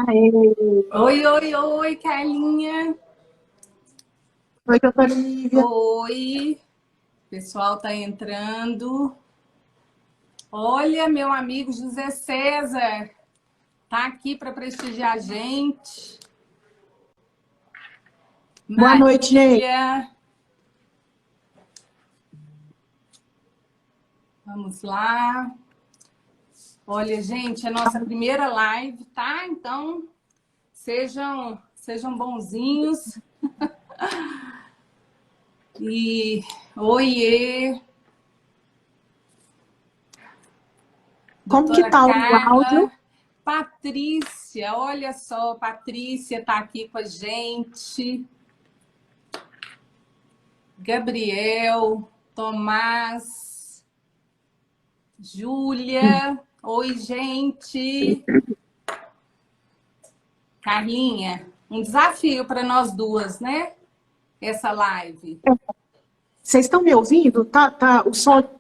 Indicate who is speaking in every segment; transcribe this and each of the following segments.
Speaker 1: Aê.
Speaker 2: Oi, oi, oi, Carlinha.
Speaker 1: Oi, doutora Lívia.
Speaker 2: Oi, o pessoal tá entrando. Olha, meu amigo José César tá aqui para prestigiar a gente.
Speaker 1: Boa noite, gente.
Speaker 2: Marília, vamos lá. Olha, gente, é a nossa primeira live, tá? Então, sejam bonzinhos. E oiê,
Speaker 1: Como que
Speaker 2: doutora
Speaker 1: tá o áudio?
Speaker 2: Carla. Patrícia, olha só, Patrícia tá aqui com a gente. Gabriel, Tomás, Júlia. Oi, gente. Carlinha, um desafio para nós duas, né? Essa live.
Speaker 1: Vocês estão me ouvindo?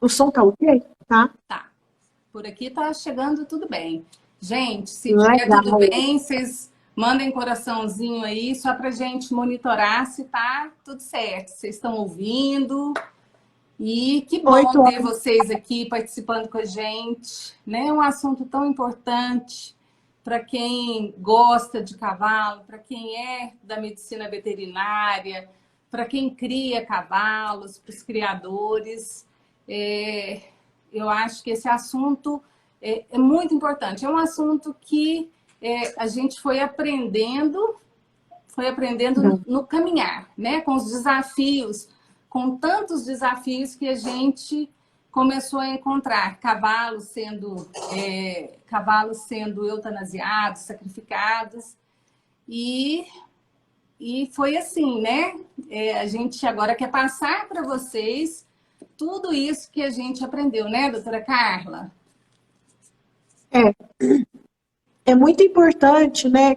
Speaker 1: O som tá ok? Tá?
Speaker 2: Tá. Por aqui tá chegando tudo bem. Gente, se tiver tudo
Speaker 1: Legal.
Speaker 2: bem, vocês mandem coraçãozinho aí, só pra gente monitorar se tá tudo certo. Vocês estão ouvindo? E que bom
Speaker 1: Oito
Speaker 2: ter
Speaker 1: horas.
Speaker 2: vocês aqui participando com a gente, né? Um assunto tão importante para quem gosta de cavalo, para quem é da medicina veterinária, para quem cria cavalos, para os criadores. É, eu acho que esse assunto é muito importante. É um assunto que a gente foi aprendendo no caminhar, né? Com os desafios, com tantos desafios que a gente começou a encontrar cavalos sendo eutanasiados, sacrificados e foi assim, né? A gente agora quer passar para vocês tudo isso que a gente aprendeu, né, doutora Carla?
Speaker 1: É, é muito importante, né,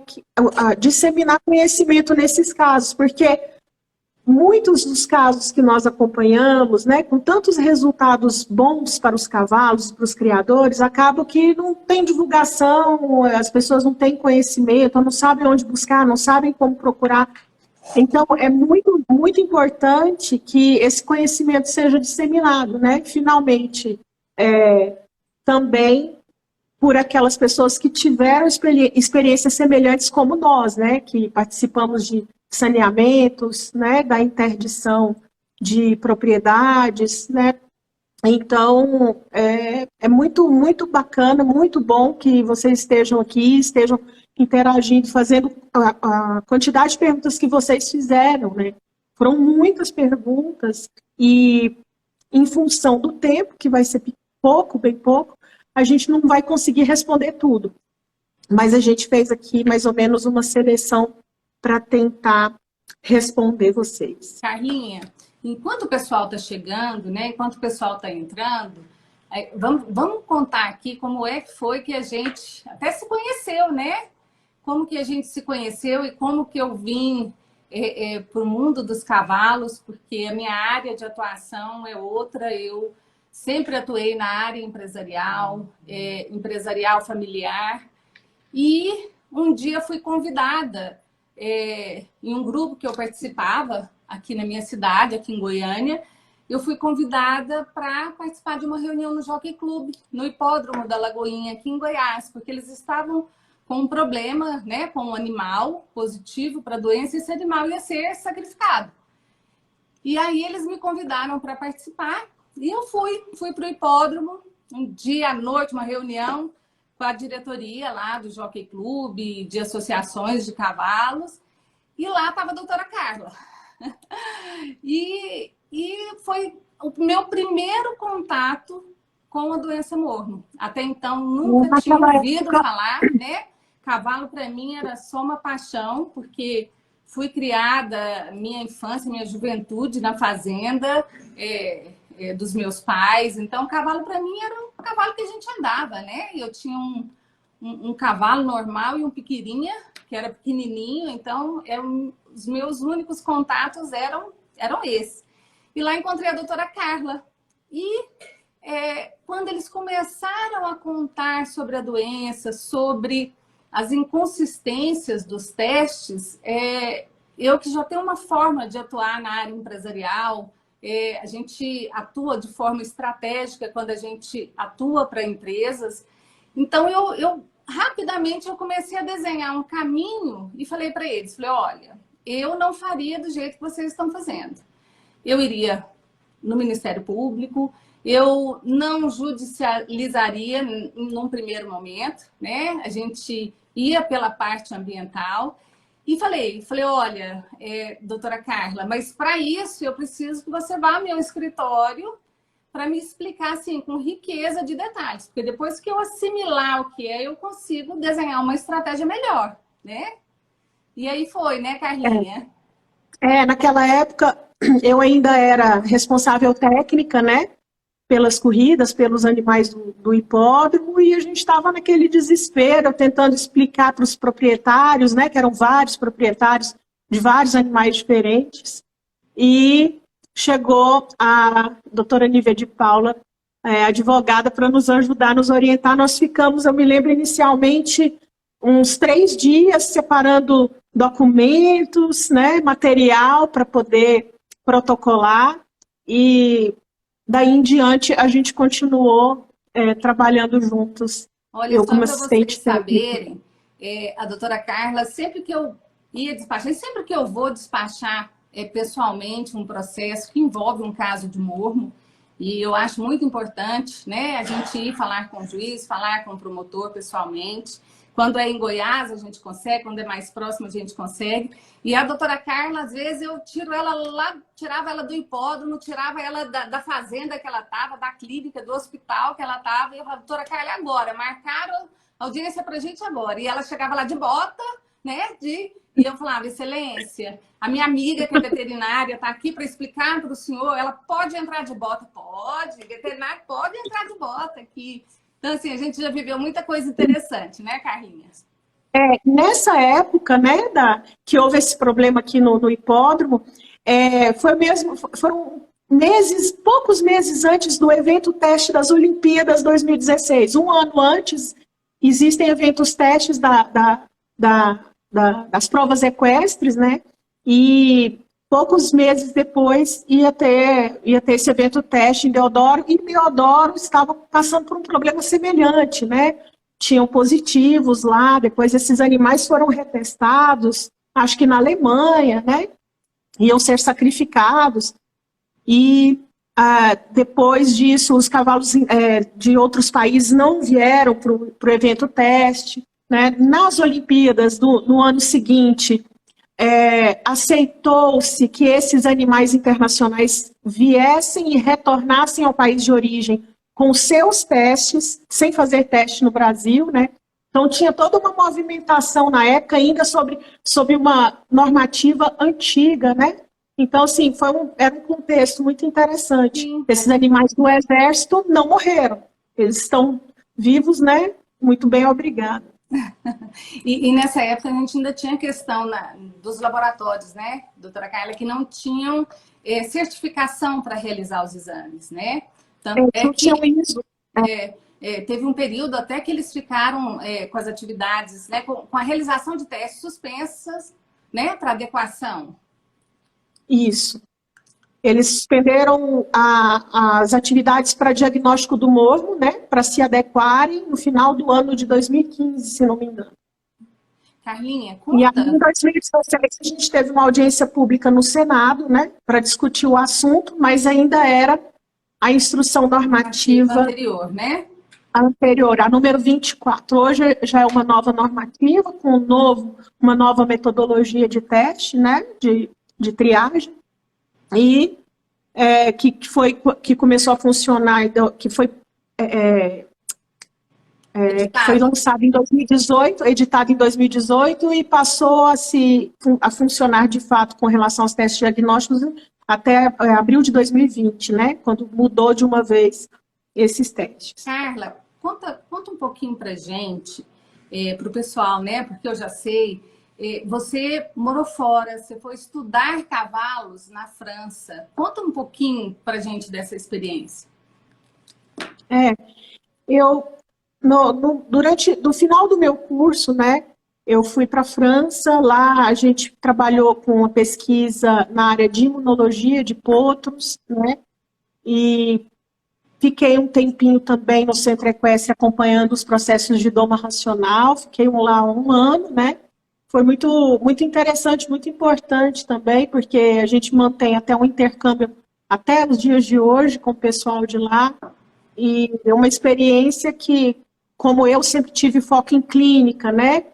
Speaker 1: disseminar conhecimento nesses casos, porque muitos dos casos que nós acompanhamos, né, com tantos resultados bons para os cavalos, para os criadores, acaba que não tem divulgação, as pessoas não têm conhecimento, não sabem onde buscar, não sabem como procurar. Então, é muito, muito importante que esse conhecimento seja disseminado, né? Finalmente, também por aquelas pessoas que tiveram experiências semelhantes como nós, né? Que participamos de saneamentos, né? Da interdição de propriedades, né? Então, é muito, muito bacana, muito bom que vocês estejam aqui, estejam interagindo, fazendo a quantidade de perguntas que vocês fizeram, né? Foram muitas perguntas e, em função do tempo, que vai ser pouco, bem pouco, a gente não vai conseguir responder tudo. Mas a gente fez aqui mais ou menos uma seleção para tentar responder vocês.
Speaker 2: Carlinha, enquanto o pessoal está chegando, né? Enquanto o pessoal está entrando, vamos contar aqui como é que foi que a gente até se conheceu, né? Como que a gente se conheceu e como que eu vim para o mundo dos cavalos, porque a minha área de atuação é outra. Eu sempre atuei na área empresarial, empresarial familiar. E um dia fui convidada em um grupo que eu participava aqui na minha cidade, aqui em Goiânia. Eu fui convidada para participar de uma reunião no Jockey Club, no hipódromo da Lagoinha, aqui em Goiás, porque eles estavam com um problema, né, com um animal positivo para a doença, e esse animal ia ser sacrificado. E aí eles me convidaram para participar e eu fui para o hipódromo, um dia à noite, uma reunião com a diretoria lá do Jockey Club, de associações de cavalos, e lá estava a doutora Carla. E foi o meu primeiro contato com a doença morno. Até então, nunca tinha
Speaker 1: Naquela
Speaker 2: ouvido
Speaker 1: época,
Speaker 2: falar, né? Cavalo, para mim, era só uma paixão, porque fui criada, minha infância, minha juventude, na fazenda dos meus pais. Então, cavalo, para mim, era um cavalo que a gente andava, né? Eu tinha um cavalo normal e um piquirinha, que era pequenininho. Então, os meus únicos contatos eram esses. E lá encontrei a doutora Carla. E quando eles começaram a contar sobre a doença, sobre as inconsistências dos testes, eu que já tenho uma forma de atuar na área empresarial, a gente atua de forma estratégica quando a gente atua para empresas. Então, rapidamente eu comecei a desenhar um caminho e falei para eles, falei, olha, eu não faria do jeito que vocês estão fazendo. Eu iria no Ministério Público, eu não judicializaria num primeiro momento, né? A gente ia pela parte ambiental e falei, olha, doutora Carla, mas para isso eu preciso que você vá ao meu escritório para me explicar assim, com riqueza de detalhes, porque depois que eu assimilar o que eu consigo desenhar uma estratégia melhor, né? E aí foi, né, Carlinha?
Speaker 1: Naquela época eu ainda era responsável técnica, né? Pelas corridas, pelos animais do hipódromo, e a gente estava naquele desespero, tentando explicar para os proprietários, né, que eram vários proprietários de vários animais diferentes, e chegou a doutora Nívia de Paula, advogada, para nos ajudar, nos orientar. Nós ficamos, eu me lembro, inicialmente, uns 3 dias separando documentos, né, material para poder protocolar, e daí em diante, a gente continuou trabalhando juntos.
Speaker 2: Olha,
Speaker 1: eu
Speaker 2: só
Speaker 1: como
Speaker 2: para vocês
Speaker 1: assistente técnica.
Speaker 2: saberem, a doutora Carla, sempre que eu ia despachar, e sempre que eu vou despachar pessoalmente um processo que envolve um caso de mormo, e eu acho muito importante, né, a gente ir falar com o juiz, falar com o promotor pessoalmente. Quando é em Goiás, a gente consegue, quando é mais próximo, a gente consegue. E a doutora Carla, às vezes, eu tiro ela lá, tirava ela do hipódromo, tirava ela da fazenda que ela estava, da clínica, do hospital que ela estava, e eu falava, doutora Carla, agora, marcaram audiência pra gente agora. E ela chegava lá de bota, né? E eu falava, excelência, a minha amiga que é veterinária está aqui para explicar para o senhor, ela pode entrar de bota? Pode, veterinário pode entrar de bota aqui. Então, assim, a gente já viveu muita coisa interessante, né, Carlinha?
Speaker 1: Nessa época, né, que houve esse problema aqui no hipódromo, foram poucos meses antes do evento teste das Olimpíadas 2016. Um ano antes, existem eventos testes das provas equestres, né? E poucos meses depois ia ter esse evento teste em Deodoro, e Deodoro estava passando por um problema semelhante, né? Tinham positivos lá, depois esses animais foram retestados, acho que na Alemanha, né? Iam ser sacrificados, e depois disso os cavalos de outros países não vieram para o evento teste, né? Nas Olimpíadas, no ano seguinte, aceitou-se que esses animais internacionais viessem e retornassem ao país de origem com seus testes, sem fazer teste no Brasil, né? Então, tinha toda uma movimentação na época, ainda sobre uma normativa antiga, né? Então, assim, era um contexto muito interessante.
Speaker 2: Sim.
Speaker 1: Esses animais do Exército não morreram. Eles estão vivos, né? Muito bem, obrigada.
Speaker 2: E nessa época a gente ainda tinha a questão dos laboratórios, né, doutora Carla, que não tinham certificação para realizar os exames, né? Tanto
Speaker 1: não tinham isso.
Speaker 2: Teve um período até que eles ficaram com as atividades, né, com a realização de testes suspensas, né, para adequação.
Speaker 1: Isso. Eles suspenderam as atividades para diagnóstico do mormo, né, para se adequarem no final do ano de 2015, se não me engano.
Speaker 2: Carlinha, conta.
Speaker 1: E aí, em 2016, a gente teve uma audiência pública no Senado, né, para discutir o assunto, mas ainda era a instrução normativa
Speaker 2: anterior, né?
Speaker 1: Anterior, a número 24. Hoje já é uma nova normativa, com uma nova metodologia de teste, né, de triagem, e que começou a funcionar, que foi lançado em 2018, editado em 2018, e passou a funcionar de fato com relação aos testes diagnósticos até abril de 2020, né, quando mudou de uma vez esses testes.
Speaker 2: Carla, conta um pouquinho para gente, para o pessoal, né, porque eu já sei. Você morou fora, você foi estudar cavalos na França. Conta um pouquinho para a gente dessa experiência.
Speaker 1: No final do meu curso, né, eu fui para a França, lá a gente trabalhou com uma pesquisa na área de imunologia de potros, né, e fiquei um tempinho também no Centro Equestre acompanhando os processos de doma racional, fiquei lá 1 ano, né, foi muito interessante, muito importante também, porque a gente mantém até um intercâmbio até os dias de hoje com o pessoal de lá, e é uma experiência que, como eu sempre tive foco em clínica, né?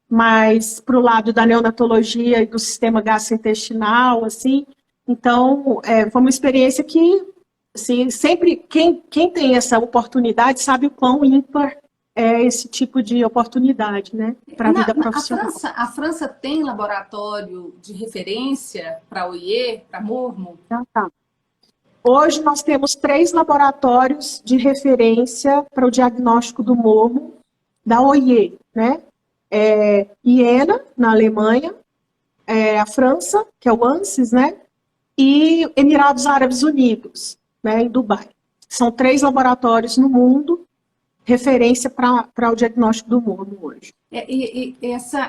Speaker 1: Mas para o lado da neonatologia e do sistema gastrointestinal, assim. Então, foi uma experiência que, assim, sempre quem tem essa oportunidade sabe o quão ímpar é esse tipo de oportunidade, né? Para a vida profissional.
Speaker 2: A França tem laboratório de referência para OIE, para mormo?
Speaker 1: Tá. Hoje nós temos 3 laboratórios de referência para o diagnóstico do mormo da OIE, né? Iena, na Alemanha, a França, que é o ANSES, né? E Emirados Árabes Unidos, né, em Dubai. São 3 laboratórios no mundo, referência para o diagnóstico do mormo hoje.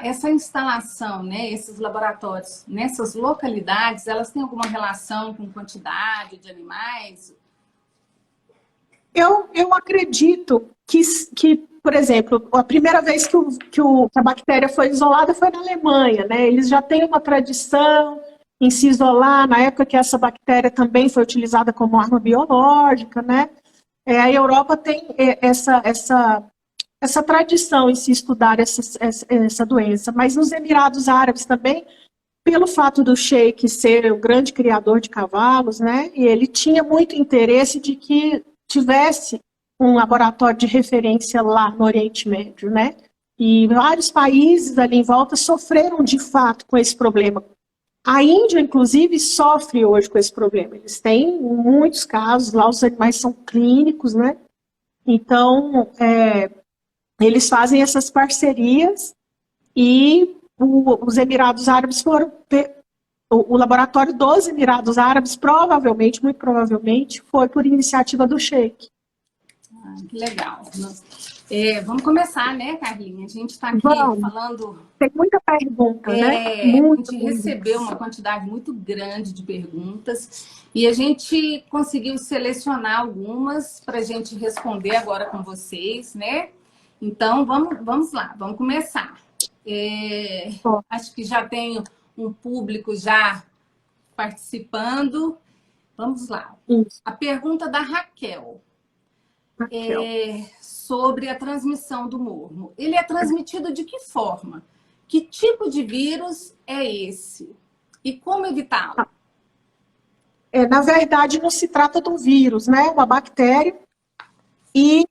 Speaker 2: Essa instalação, né, esses laboratórios, nessas localidades, elas têm alguma relação com quantidade de animais?
Speaker 1: Eu acredito que, por exemplo, a primeira vez que a bactéria foi isolada foi na Alemanha, né? Eles já têm uma tradição em se isolar, na época que essa bactéria também foi utilizada como arma biológica, né? A Europa tem essa tradição em se estudar essa doença, mas nos Emirados Árabes também, pelo fato do Sheik ser um grande criador de cavalos, né? E ele tinha muito interesse de que tivesse um laboratório de referência lá no Oriente Médio, né? E vários países ali em volta sofreram de fato com esse problema. A Índia, inclusive, sofre hoje com esse problema. Eles têm muitos casos, lá os animais são clínicos, né? Então, eles fazem essas parcerias e os Emirados Árabes foram... O laboratório dos Emirados Árabes, provavelmente, muito provavelmente, foi por iniciativa do Sheik.
Speaker 2: Que legal. Vamos começar, né, Carlinha? A gente está aqui falando...
Speaker 1: Tem muita pergunta, né?
Speaker 2: A gente recebeu uma quantidade muito grande de perguntas e a gente conseguiu selecionar algumas para a gente responder agora com vocês, né? Então, vamos lá, vamos começar. Acho que já tenho um público já participando. Vamos lá.
Speaker 1: Isso.
Speaker 2: A pergunta da Raquel. Sobre a transmissão do mormo. Ele é transmitido de que forma? Que tipo de vírus é esse? E como evitá-lo?
Speaker 1: Na verdade, não se trata de um vírus, né? Uma bactéria. E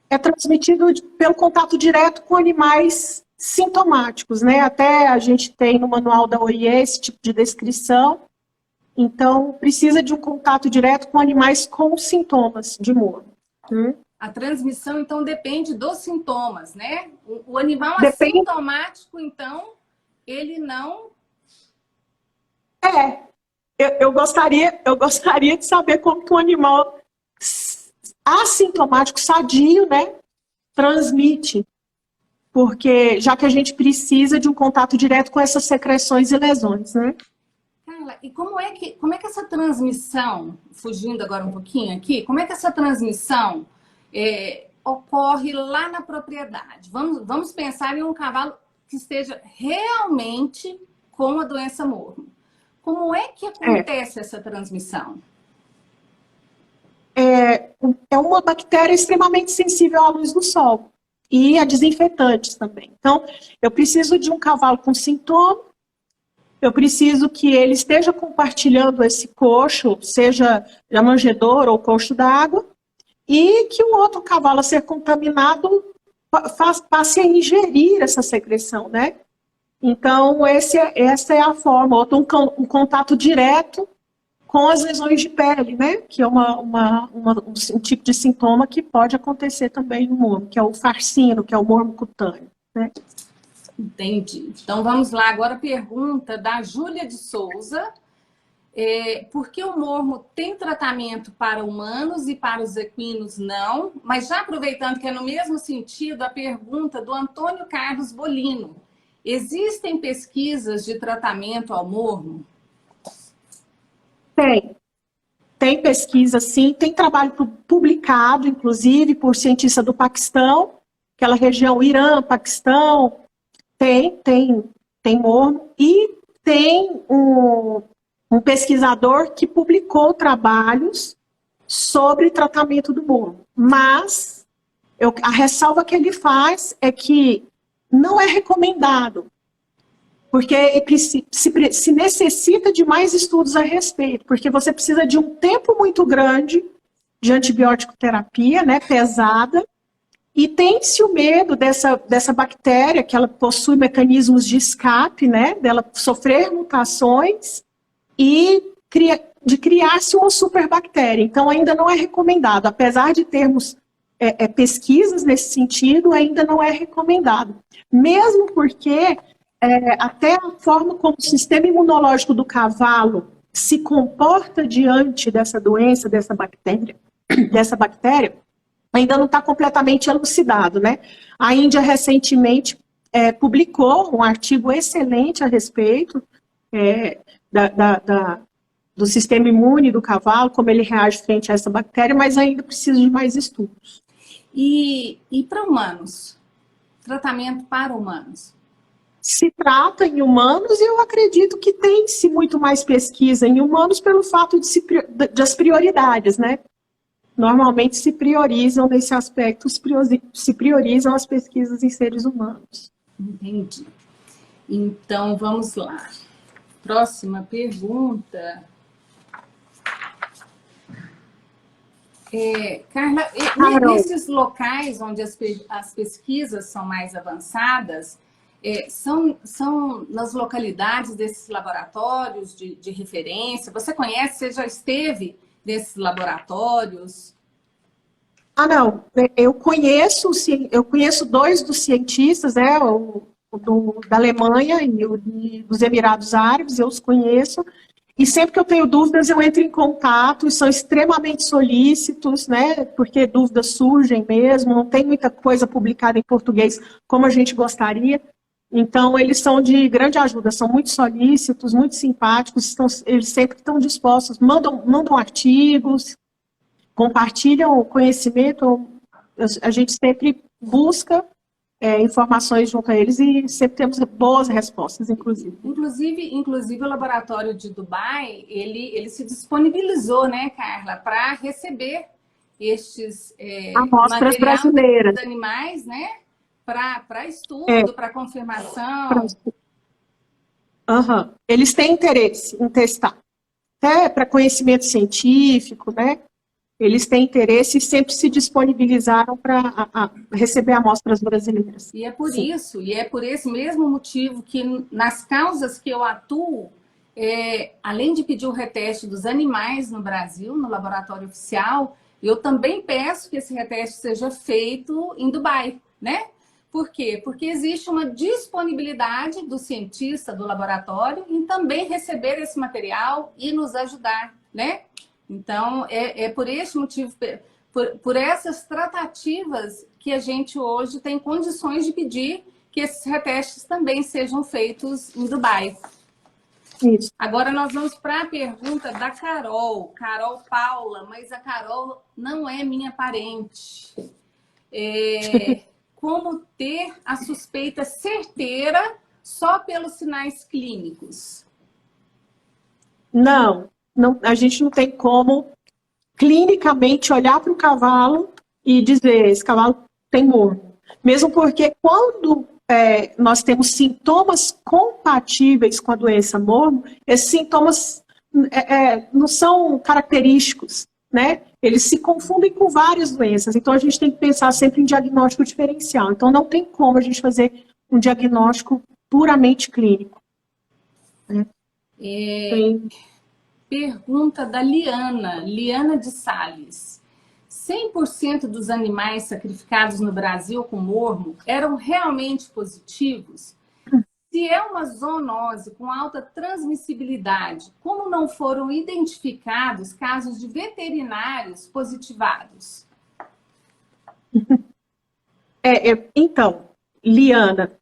Speaker 1: é transmitido pelo contato direto com animais sintomáticos, né? Até a gente tem no manual da OIE esse tipo de descrição. Então, precisa de um contato direto com animais com sintomas de mormo.
Speaker 2: A transmissão, então, depende dos sintomas, né? O animal assintomático, então, ele não...
Speaker 1: Eu gostaria de saber como que um animal assintomático, sadio, né, transmite. Porque, já que a gente precisa de um contato direto com essas secreções e lesões, né?
Speaker 2: Carla, e como é que essa transmissão, fugindo agora um pouquinho aqui, como é que essa transmissão ocorre lá na propriedade? Vamos pensar em um cavalo que esteja realmente com a doença mormo. Como é que acontece essa transmissão?
Speaker 1: É uma bactéria extremamente sensível à luz do sol e a desinfetantes também. Então, eu preciso de um cavalo com sintoma, eu preciso que ele esteja compartilhando esse coxo, seja a manjedoura ou coxo d'água, e que um outro cavalo a ser contaminado passe a ingerir essa secreção, né? Então, essa é a forma, um contato direto com as lesões de pele, né? Que é um tipo de sintoma que pode acontecer também no mormo, que é o farcino, que é o mormo cutâneo, né?
Speaker 2: Entendi. Então, vamos lá. Agora a pergunta da Júlia de Souza. Por que o mormo tem tratamento para humanos e para os equinos não? Mas já aproveitando que é no mesmo sentido, a pergunta do Antônio Carlos Bolino. Existem pesquisas de tratamento ao mormo?
Speaker 1: Tem pesquisa, sim, tem trabalho publicado, inclusive, por cientistas do Paquistão, aquela região Irã, Paquistão, tem mormo, e tem um pesquisador que publicou trabalhos sobre tratamento do mormo. Mas a ressalva que ele faz é que não é recomendado, porque se necessita de mais estudos a respeito, porque você precisa de um tempo muito grande de antibiótico terapia, né, pesada, e tem-se o medo dessa bactéria, que ela possui mecanismos de escape, né, dela sofrer mutações e de criar-se uma superbactéria. Então, ainda não é recomendado, apesar de termos pesquisas nesse sentido, ainda não é recomendado. Mesmo porque até a forma como o sistema imunológico do cavalo se comporta diante dessa doença, dessa bactéria, ainda não está completamente elucidado, né? A Índia recentemente publicou um artigo excelente a respeito do sistema imune do cavalo, como ele reage frente a essa bactéria, mas ainda precisa de mais estudos.
Speaker 2: E para humanos? Tratamento para humanos?
Speaker 1: Se trata em humanos, e eu acredito que tem-se muito mais pesquisa em humanos pelo fato das prioridades, né? Normalmente se priorizam nesse aspecto, se priorizam as pesquisas em seres humanos.
Speaker 2: Entendi. Então, vamos lá. Próxima pergunta. Carla, nesses locais onde as pesquisas são mais avançadas, são nas localidades desses laboratórios de referência? Você conhece, você já esteve nesses laboratórios?
Speaker 1: Não, eu conheço dois dos cientistas, né, da Alemanha e dos Emirados Árabes, eu os conheço, e sempre que eu tenho dúvidas eu entro em contato, e são extremamente solícitos, né, porque dúvidas surgem mesmo, não tem muita coisa publicada em português como a gente gostaria. Então, eles são de grande ajuda, são muito solícitos, muito simpáticos, eles sempre estão dispostos, mandam artigos, compartilham o conhecimento, a gente sempre busca informações junto a eles e sempre temos boas respostas, inclusive.
Speaker 2: Inclusive o laboratório de Dubai, ele se disponibilizou, né, Carla, para receber estes
Speaker 1: amostras brasileiras
Speaker 2: dos animais, né? Para estudo, para confirmação.
Speaker 1: Eles têm interesse em testar. Até para conhecimento científico, né? Eles têm interesse e sempre se disponibilizaram para receber amostras brasileiras.
Speaker 2: E é por esse mesmo motivo que nas causas que eu atuo, além de pedir o reteste dos animais no Brasil, no laboratório oficial, eu também peço que esse reteste seja feito em Dubai, né? Por quê? Porque existe uma disponibilidade do cientista do laboratório em também receber esse material e nos ajudar, né? Então, por esse motivo, por essas tratativas que a gente hoje tem condições de pedir que esses retestes também sejam feitos em Dubai.
Speaker 1: Isso.
Speaker 2: Agora nós vamos para a pergunta da Carol Paula, mas a Carol não é minha parente. Como ter a suspeita certeira só pelos sinais clínicos?
Speaker 1: Não, a gente não tem como clinicamente olhar para o cavalo e dizer, esse cavalo tem mormo. Mesmo porque quando nós temos sintomas compatíveis com a doença mormo, esses sintomas não são característicos, né? Eles se confundem com várias doenças, então a gente tem que pensar sempre em diagnóstico diferencial. Então não tem como a gente fazer um diagnóstico puramente clínico. Né?
Speaker 2: Pergunta da Liana de Sales. 100% dos animais sacrificados no Brasil com mormo eram realmente positivos? Se é uma zoonose com alta transmissibilidade, como não foram identificados casos de veterinários positivados?
Speaker 1: Então, Liana,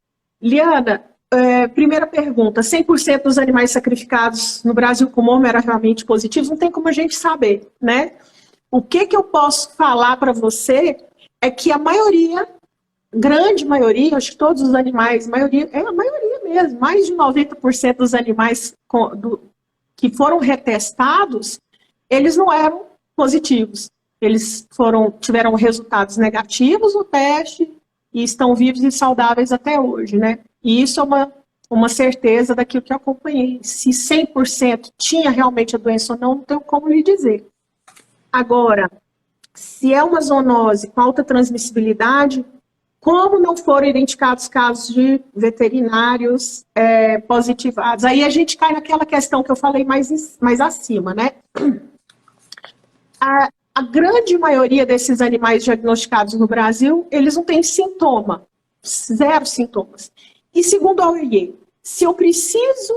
Speaker 1: primeira pergunta, 100% dos animais sacrificados no Brasil com mormo eram realmente positivos? Não tem como a gente saber, né? O que eu posso falar para você é que a maioria, grande maioria, acho que todos os animais, é a maioria mesmo, mais de 90% dos animais que foram retestados, eles não eram positivos. Eles tiveram resultados negativos no teste e estão vivos e saudáveis até hoje, né? E isso é uma certeza daquilo que eu acompanhei. Se 100% tinha realmente a doença ou não, não tenho como lhe dizer. Agora, se é uma zoonose com alta transmissibilidade, como não foram identificados casos de veterinários positivados? Aí a gente cai naquela questão que eu falei mais acima, né? A grande maioria desses animais diagnosticados no Brasil, eles não têm sintoma, 0 sintomas. E segundo a OIE, se eu preciso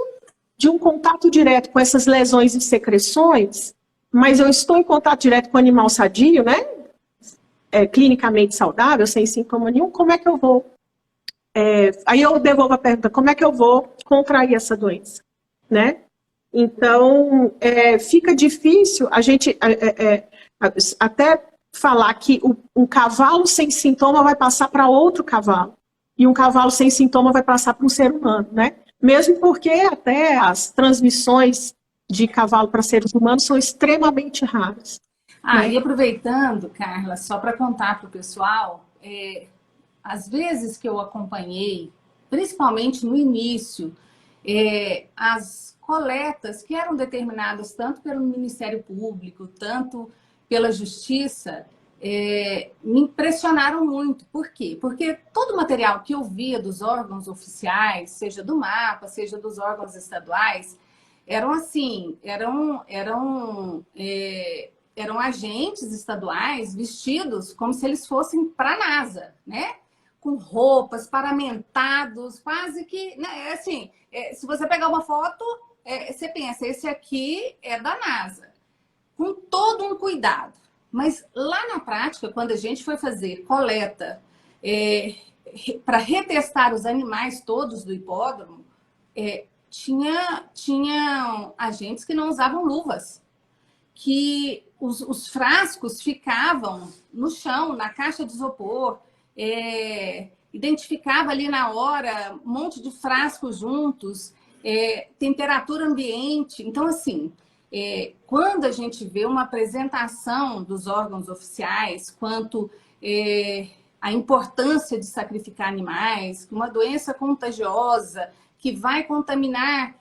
Speaker 1: de um contato direto com essas lesões e secreções, mas eu estou em contato direto com o animal sadio, né? Clinicamente saudável, sem sintoma nenhum, como é que eu vou? Aí eu devolvo a pergunta, como é que eu vou contrair essa doença, né? Então, fica difícil a gente até falar que um cavalo sem sintoma vai passar para outro cavalo, e um cavalo sem sintoma vai passar para um ser humano, né? Mesmo porque até as transmissões de cavalo para seres humanos são extremamente raras. Né?
Speaker 2: E aproveitando, Carla, só para contar para o pessoal, às vezes que eu acompanhei, principalmente no início, as coletas que eram determinadas tanto pelo Ministério Público, tanto pela Justiça, me impressionaram muito. Por quê? Porque todo o material que eu via dos órgãos oficiais, seja do MAPA, seja dos órgãos estaduais, eram assim, eram agentes estaduais vestidos como se eles fossem para a NASA, né? Com roupas, paramentados, quase que... Né? Assim, se você pegar uma foto, você pensa, esse aqui é da NASA. Com todo um cuidado. Mas lá na prática, quando a gente foi fazer coleta para retestar os animais todos do hipódromo, tinha agentes que não usavam luvas, que os frascos ficavam no chão, na caixa de isopor, identificava ali na hora um monte de frascos juntos, temperatura ambiente. Então, assim, quando a gente vê uma apresentação dos órgãos oficiais quanto a importância de sacrificar animais, que uma doença contagiosa que vai contaminar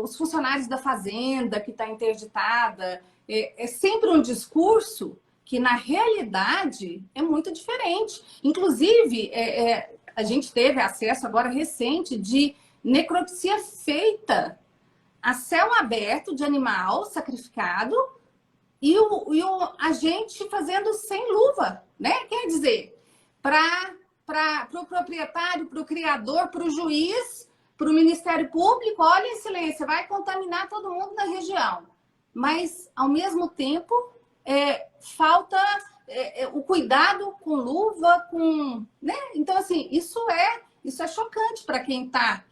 Speaker 2: os funcionários da fazenda que está interditada, é sempre um discurso que, na realidade, é muito diferente. Inclusive, a gente teve acesso agora recente de necropsia feita a céu aberto de animal sacrificado e o agente fazendo sem luva, né? Quer dizer, para o proprietário, para o criador, para o juiz, para o Ministério Público, olha, excelência, vai contaminar todo mundo na região. Mas, ao mesmo tempo, falta o cuidado com luva, com... Né? Então, assim, isso é chocante para quem está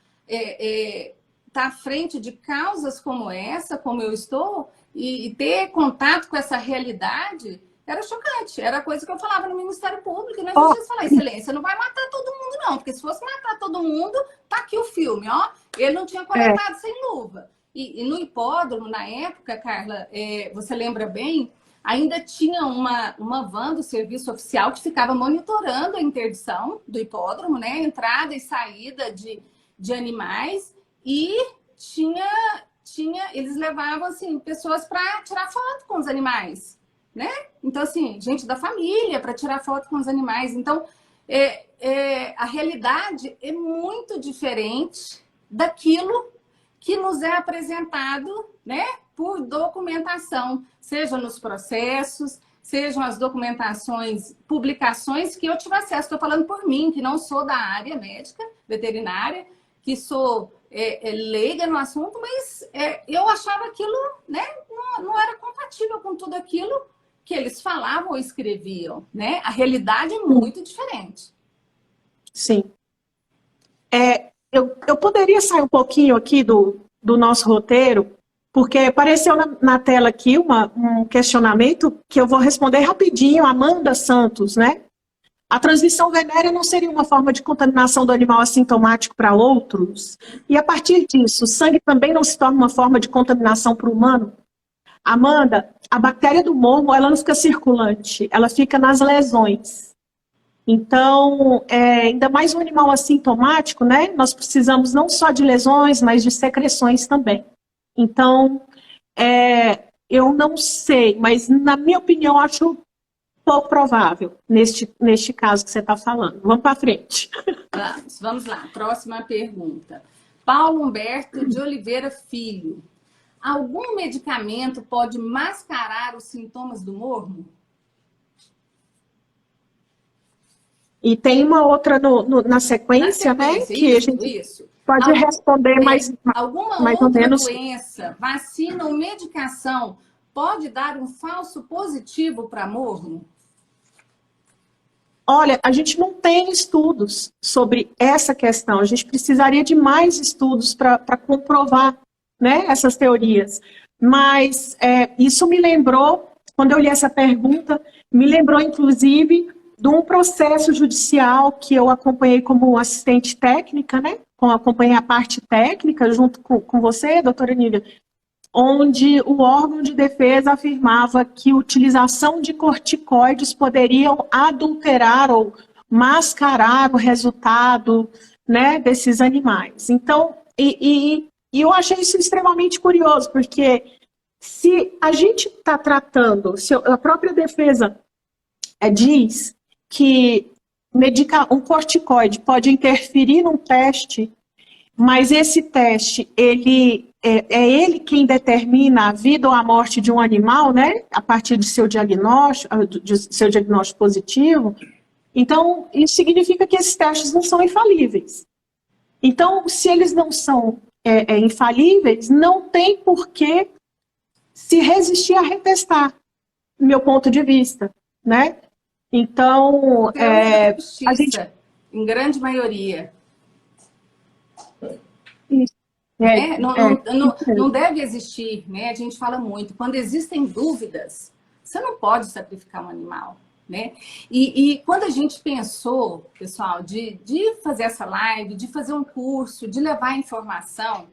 Speaker 2: à frente de causas como essa, como eu estou, e ter contato com essa realidade era chocante. Era coisa que eu falava no Ministério Público, e na Justiça falar, excelência, não vai matar todo mundo, não, porque se fosse matar todo mundo, tá aqui o filme, ó. Ele não tinha coletado sem luva. E no hipódromo, na época, Carla, você lembra bem, ainda tinha uma van do serviço oficial que ficava monitorando a interdição do hipódromo, né? Entrada e saída de animais, e eles levavam assim, pessoas para tirar foto com os animais, né? Então, assim, gente da família para tirar foto com os animais. Então, a realidade é muito diferente daquilo que nos é apresentado, né, por documentação, seja nos processos, sejam as documentações, publicações que eu tive acesso. Estou falando por mim, que não sou da área médica, veterinária, que sou leiga no assunto, mas eu achava aquilo, né, não era compatível com tudo aquilo que eles falavam ou escreviam, né? A realidade é muito diferente.
Speaker 1: Sim. Eu poderia sair um pouquinho aqui do nosso roteiro, porque apareceu na tela aqui um questionamento que eu vou responder rapidinho. Amanda Santos, né? A transmissão venérea não seria uma forma de contaminação do animal assintomático para outros? E a partir disso, o sangue também não se torna uma forma de contaminação para o humano? Amanda, a bactéria do mormo, ela não fica circulante, ela fica nas lesões. Então, ainda mais um animal assintomático, né? Nós precisamos não só de lesões, mas de secreções também. Então, eu não sei, mas na minha opinião, acho pouco provável neste caso que você está falando. Vamos para frente.
Speaker 2: Vamos lá. Próxima pergunta. Paulo Humberto de Oliveira Filho. Algum medicamento pode mascarar os sintomas do mormo?
Speaker 1: E tem uma outra na sequência, né? Que a gente pode responder mais ou menos.
Speaker 2: Doença, vacina ou medicação pode dar um falso positivo para mormo?
Speaker 1: Olha, a gente não tem estudos sobre essa questão. A gente precisaria de mais estudos para comprovar, né, essas teorias. Mas isso me lembrou, quando eu li essa pergunta, me lembrou, inclusive, de um processo judicial que eu acompanhei como assistente técnica, né? Acompanhei a parte técnica junto com você, doutora Nívia, onde o órgão de defesa afirmava que a utilização de corticoides poderiam adulterar ou mascarar o resultado, né, desses animais. Então, e eu achei isso extremamente curioso, porque se a gente está tratando, se a própria defesa diz que um corticoide pode interferir num teste, mas esse teste, ele ele quem determina a vida ou a morte de um animal, né? A partir de seu diagnóstico positivo. Então, isso significa que esses testes não são infalíveis. Então, se eles não são infalíveis, não tem por que se resistir a retestar, do meu ponto de vista, né? Então,
Speaker 2: a gente, em grande maioria. Não deve existir, né? A gente fala muito. Quando existem dúvidas, você não pode sacrificar um animal, né? E quando a gente pensou, pessoal, de fazer essa live, de fazer um curso, de levar informação,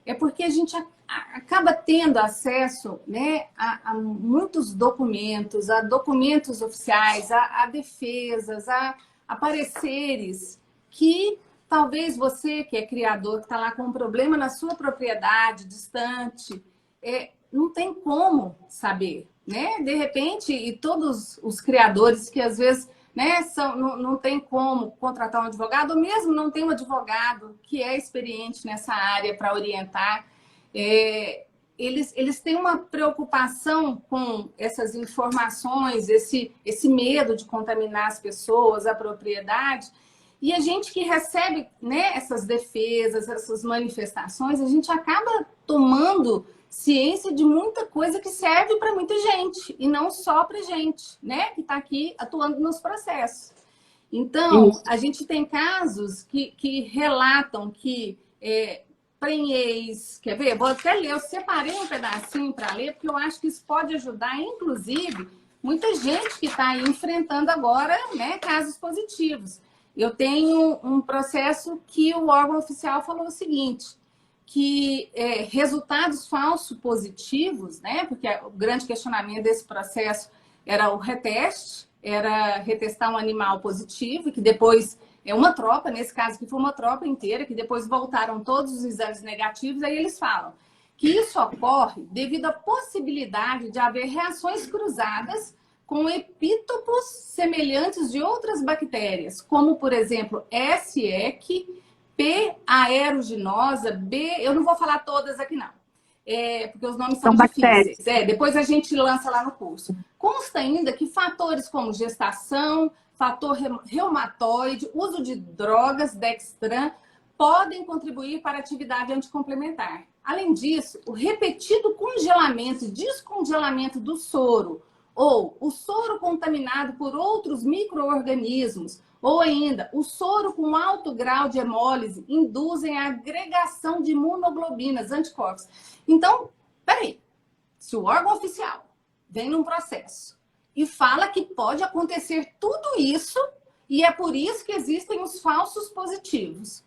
Speaker 2: é porque a gente acaba tendo acesso, né, a muitos documentos, a documentos oficiais, a defesas, a pareceres que talvez você, que é criador, que está lá com um problema na sua propriedade, distante, não tem como saber, né? De repente, e todos os criadores que às vezes, né, não tem como contratar um advogado, ou mesmo não tem um advogado que é experiente nessa área para orientar, eles têm uma preocupação com essas informações, esse medo de contaminar as pessoas, a propriedade. E a gente que recebe, né, essas defesas, essas manifestações, a gente acaba tomando ciência de muita coisa que serve para muita gente, e não só para gente, né, que está aqui atuando nos processos. Então, a gente tem casos que relatam que prenhez, quer ver? Vou até ler, eu separei um pedacinho para ler, porque eu acho que isso pode ajudar, inclusive, muita gente que está aí enfrentando agora, né, casos positivos. Eu tenho um processo que o órgão oficial falou o seguinte, que resultados falsos positivos, né? Porque o grande questionamento desse processo era o reteste, era retestar um animal positivo, que depois uma tropa, nesse caso que foi uma tropa inteira, que depois voltaram todos os exames negativos, aí eles falam que isso ocorre devido à possibilidade de haver reações cruzadas com epítopos semelhantes de outras bactérias, como, por exemplo, S. equi, P. aeruginosa, B... Eu não vou falar todas aqui, não, porque os nomes são difíceis. Depois a gente lança lá no curso. Consta ainda que fatores como gestação, fator reumatoide, uso de drogas, Dextran, podem contribuir para a atividade anticomplementar. Além disso, o repetido congelamento e descongelamento do soro, ou o soro contaminado por outros micro-organismos, ou ainda o soro com alto grau de hemólise, induzem a agregação de imunoglobinas, anticorpos. Então, peraí, se o órgão oficial vem num processo e fala que pode acontecer tudo isso, e é por isso que existem os falsos positivos,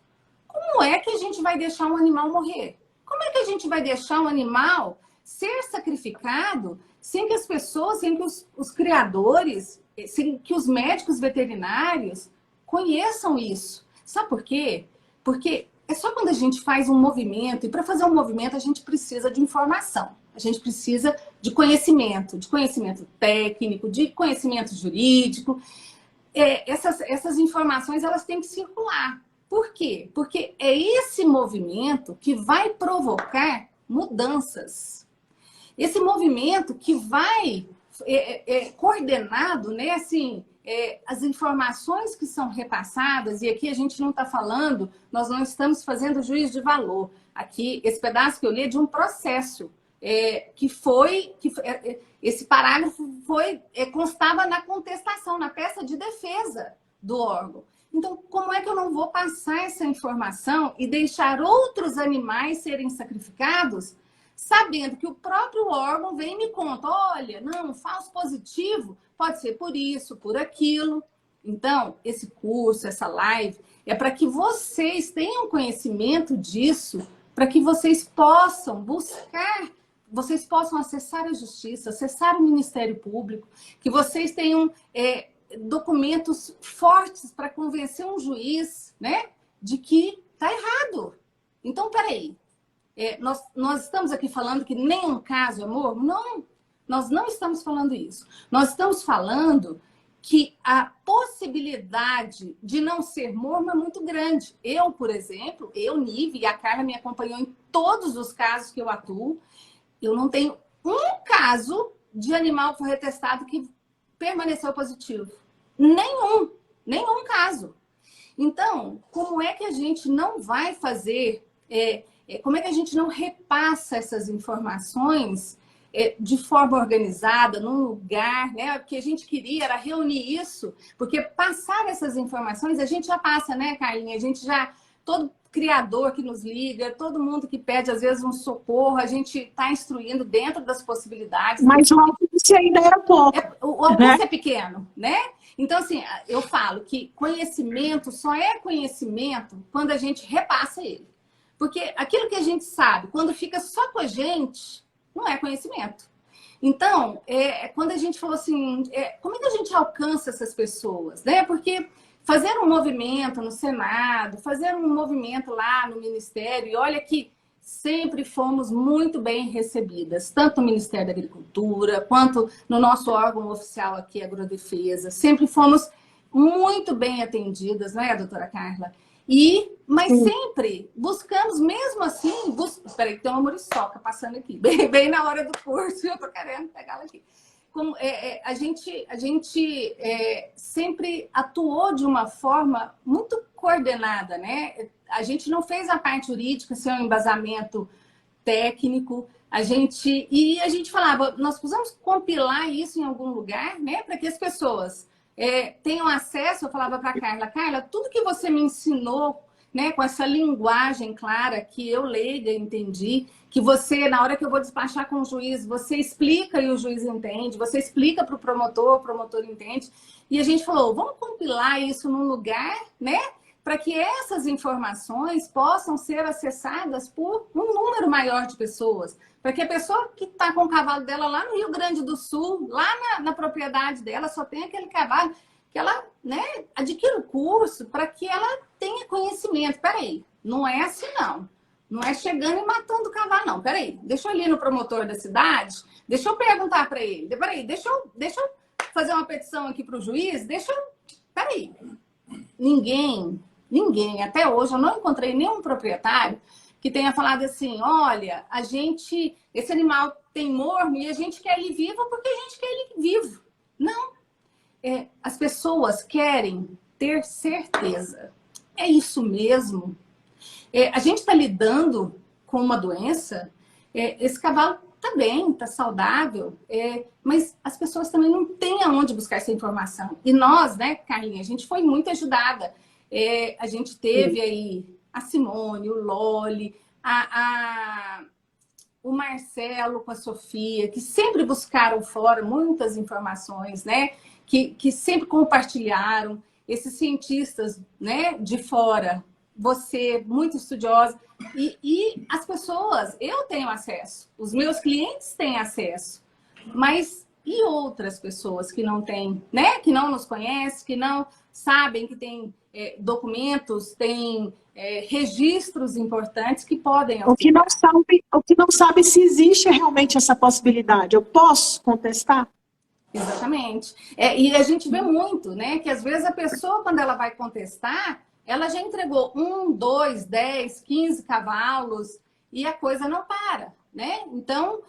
Speaker 2: como é que a gente vai deixar um animal morrer? Como é que a gente vai deixar um animal ser sacrificado sem que as pessoas, sem que os criadores, sem que os médicos veterinários conheçam isso? Tem por quê? Porque é só quando a gente faz um movimento, e para fazer um movimento a gente precisa de informação, a gente precisa de conhecimento técnico, de conhecimento jurídico. Essas informações elas têm que circular. Por quê? Porque é esse movimento que vai provocar mudanças. Esse movimento que vai coordenado, né, assim, as informações que são repassadas, e aqui a gente não está falando, nós não estamos fazendo juízo de valor. Aqui, esse pedaço que eu li é de um processo, esse parágrafo constava na contestação, na peça de defesa do órgão. Então, como é que eu não vou passar essa informação e deixar outros animais serem sacrificados, sabendo que o próprio órgão vem e me conta, olha, não, falso positivo pode ser por isso, por aquilo. Então, esse curso, essa live, é para que vocês tenham conhecimento disso, para que vocês possam buscar, vocês possam acessar a justiça, acessar o Ministério Público, que vocês tenham documentos fortes para convencer um juiz, né, de que está errado. Então, peraí, nós estamos aqui falando que nenhum caso é morno? Não, nós não estamos falando isso. Nós estamos falando que a possibilidade de não ser morno é muito grande. Eu, por exemplo, Nive, e a Carla me acompanhou em todos os casos que eu atuo, eu não tenho um caso de animal que foi retestado que permaneceu positivo. Nenhum caso. Então, como é que a gente não vai fazer, como é que a gente não repassa essas informações de forma organizada, num lugar, né? O que a gente queria era reunir isso, porque passar essas informações, a gente já passa, né, Carlinha? A gente já, todo criador que nos liga, todo mundo que pede, às vezes, um socorro, a gente está instruindo dentro das possibilidades.
Speaker 1: Mas o alcance ainda era pouco.
Speaker 2: O alcance é pequeno, né? Então, assim, eu falo que conhecimento só é conhecimento quando a gente repassa ele. Porque aquilo que a gente sabe, quando fica só com a gente, não é conhecimento. Então, quando a gente falou assim, como é que a gente alcança essas pessoas, né? Porque fazer um movimento no Senado, fazer um movimento lá no Ministério, e olha que sempre fomos muito bem recebidas, tanto no Ministério da Agricultura, quanto no nosso órgão oficial aqui, Agrodefesa. Sempre fomos muito bem atendidas, não é, doutora Carla? Mas sempre buscamos, mesmo assim... Espera aí, tem uma muriçoca passando aqui, bem na hora do curso, eu estou querendo pegá-la aqui. A gente sempre atuou de uma forma muito coordenada, né? A gente não fez a parte jurídica sem um embasamento técnico, a gente falava, nós precisamos compilar isso em algum lugar, né? Para que as pessoas tenham acesso. Eu falava para a Carla, tudo que você me ensinou, né, com essa linguagem clara que eu leiga entendi, que você, na hora que eu vou despachar com o juiz, você explica e o juiz entende, você explica para o promotor entende. E a gente falou, vamos compilar isso num lugar, né, para que essas informações possam ser acessadas por um número maior de pessoas, para que a pessoa que está com o cavalo dela lá no Rio Grande do Sul, lá na propriedade dela, só tem aquele cavalo, que ela, né, adquira o curso para que ela tenha conhecimento. Peraí, não é assim não. Não é chegando e matando o cavalo, não. Peraí, deixa eu ir no promotor da cidade, deixa eu perguntar para ele. Peraí, deixa eu fazer uma petição aqui para o juiz, Peraí. Ninguém, até hoje, eu não encontrei nenhum proprietário que tenha falado assim, olha, esse animal tem morno e a gente quer ele vivo porque a gente quer ele vivo. Não. As pessoas querem ter certeza. É isso mesmo? A gente está lidando com uma doença, esse cavalo está bem, está saudável, mas as pessoas também não têm aonde buscar essa informação. E nós, né, Carlinha, a gente foi muito ajudada. A gente teve aí a Simone, o Loli, o Marcelo com a Sofia, que sempre buscaram fora muitas informações, né? Que sempre compartilharam. Esses cientistas, né, de fora, você, muito estudiosa, e as pessoas, eu tenho acesso, os meus clientes têm acesso, mas e outras pessoas que não têm, né? Que não nos conhecem, que não sabem que tem documentos, tem registros importantes que podem auxiliar.
Speaker 1: O que não sabe se existe realmente essa possibilidade. Eu posso contestar?
Speaker 2: Exatamente. E a gente vê muito, né? Que às vezes a pessoa, quando ela vai contestar, ela já entregou 1, 2, 10, 15 cavalos e a coisa não para, né? Então,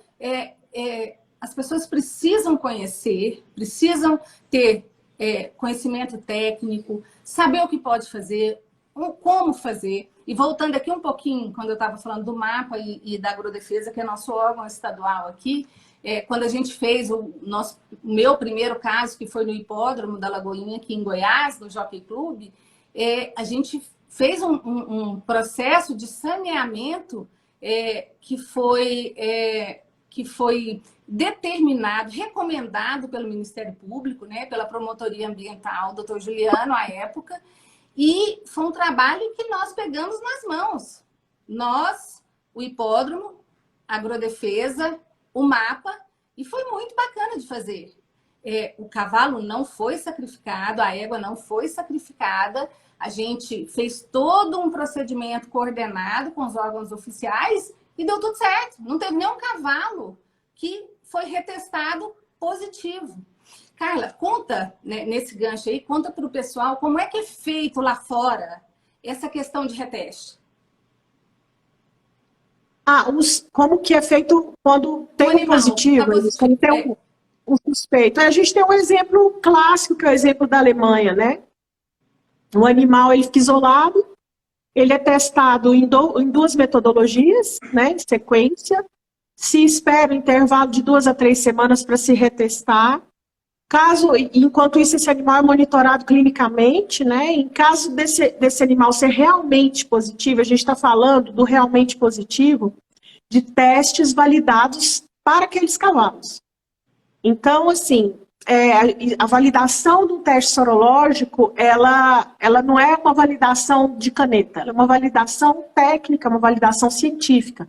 Speaker 2: as pessoas precisam conhecer, precisam ter conhecimento técnico, saber o que pode fazer, como fazer. E voltando aqui um pouquinho, quando eu estava falando do mapa e da Agrodefesa, que é nosso órgão estadual aqui, quando a gente fez o meu primeiro caso, que foi no hipódromo da Lagoinha, aqui em Goiás, no Jockey Club, a gente fez um processo de saneamento que foi determinado, recomendado pelo Ministério Público, né, pela Promotoria Ambiental, doutor Juliano, à época, e foi um trabalho que nós pegamos nas mãos. Nós, o hipódromo, a Agrodefesa, o mapa, e foi muito bacana de fazer. O cavalo não foi sacrificado, a égua não foi sacrificada, a gente fez todo um procedimento coordenado com os órgãos oficiais e deu tudo certo. Não teve nenhum cavalo que foi retestado positivo. Carla, conta, né, nesse gancho aí, conta para o pessoal como é que é feito lá fora essa questão de reteste.
Speaker 1: Como que é feito quando tem um positivo, quando tem um suspeito. A gente tem um exemplo clássico, que é o exemplo da Alemanha, né? O animal ele fica isolado, ele é testado em 2 metodologias, né, em sequência, se espera um intervalo de 2 a 3 semanas para se retestar. Enquanto isso, esse animal é monitorado clinicamente, né? Em caso desse animal ser realmente positivo, a gente está falando do realmente positivo, de testes validados para aqueles cavalos. Então, assim, a validação do teste sorológico, ela não é uma validação de caneta, ela é uma validação técnica, uma validação científica.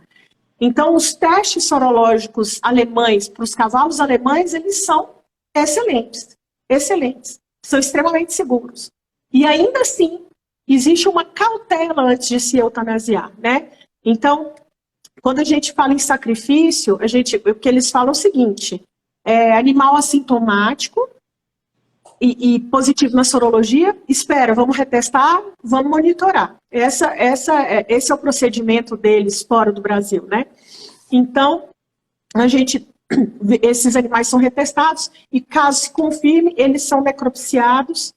Speaker 1: Então, os testes sorológicos alemães, para os cavalos alemães, eles são excelentes, excelentes, são extremamente seguros. E ainda assim, existe uma cautela antes de se eutanasiar, né? Então, quando a gente fala em sacrifício, o que eles falam é o seguinte: animal assintomático e positivo na sorologia, espera, vamos retestar, vamos monitorar. Esse é o procedimento deles fora do Brasil, né? Então, esses animais são retestados e, caso se confirme, eles são necropsiados